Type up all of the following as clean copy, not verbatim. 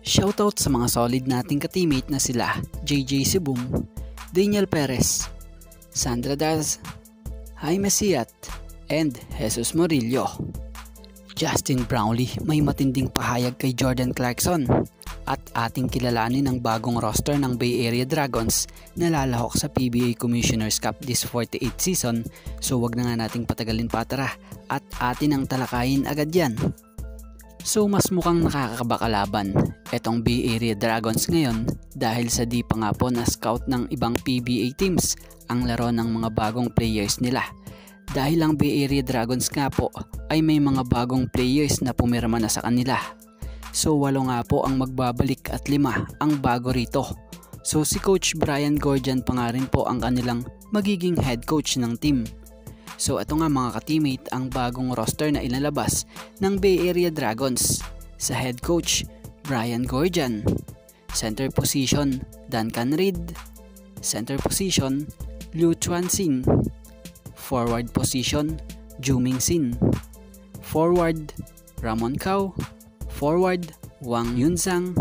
Shoutout sa mga solid nating ka-teammate na sila JJ Sibum, Daniel Perez, Sandra Daz, Jaime Siat, and Jesus Murillo. Justin Brownlee may matinding pahayag kay Jordan Clarkson at ating kilalanin ang bagong roster ng Bay Area Dragons na lalahok sa PBA Commissioner's Cup this 48th season, so wag na nga nating patagalin pa, tara at atin ang talakayin agad yan. So mas mukhang nakakakaba kalaban etong Bay Area Dragons ngayon dahil sa di pa nga po na scout ng ibang PBA teams ang laro ng mga bagong players nila. Dahil ang Bay Area Dragons nga po ay may mga bagong players na pumirma na sa kanila. So 8 nga po ang magbabalik at 5 ang bago rito. So si Coach Brian Goorjian pa nga rin po ang kanilang magiging head coach ng team. So ito nga mga ka-teammate ang bagong roster na ilalabas ng Bay Area Dragons. Sa head coach, Brian Goorjian. Center position, Duncan Reed. Center position, Liu Chuanxin. Forward position, Juming Sin. Forward, Ramon Cao. Forward, Wang Yunzhang.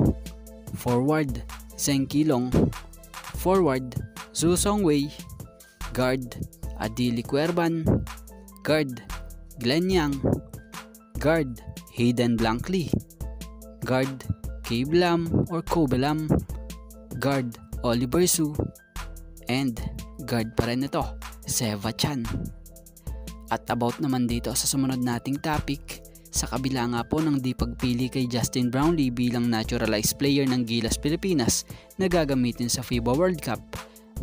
Forward, Zheng Qilong. Forward, Zhu Songwei. Guard, Adili Cuervan. Guard, Glenn Yang. Guard, Hayden Blankley. Guard, Cabe Lam or Kobe Lam. Guard, Oliver Su. And guard pa rin ito, Seva Chan. At about naman dito sa sumunod nating topic, sa kabila nga po ng di pagpili kay Justin Brownlee bilang naturalized player ng Gilas Pilipinas na gagamitin sa FIBA World Cup,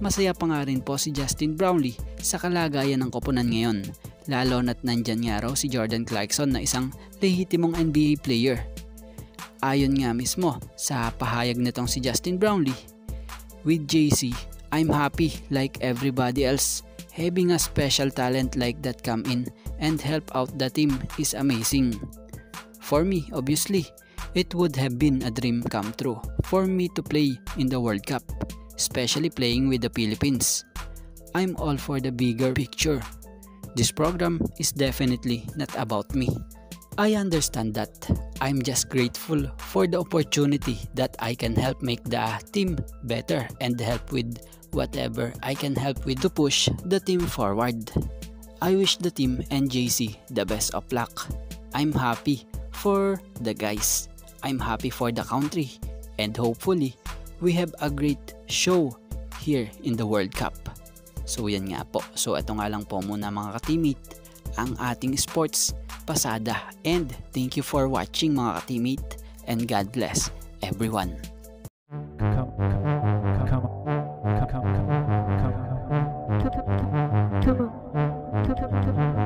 masaya pa nga rin po si Justin Brownlee sa kalagayan ng koponan ngayon, lalo na't nandyan nga raw si Jordan Clarkson na isang lehitimong NBA player. Ayon nga mismo sa pahayag nitong si Justin Brownlee, "With JC, I'm happy like everybody else. Having a special talent like that come in and help out the team is amazing. For me, obviously, it would have been a dream come true for me to play in the World Cup, especially playing with the Philippines. I'm all for the bigger picture. This program is definitely not about me. I understand that. I'm just grateful for the opportunity that I can help make the team better and help with whatever I can help with to push the team forward. I wish the team and JC the best of luck. I'm happy for the guys. I'm happy for the country. And hopefully, we have a great show here in the World Cup." So yan nga po. So ito nga lang po muna mga ka-teammate ang ating sports pasada. And thank you for watching mga ka-teammate. And God bless everyone. Come on.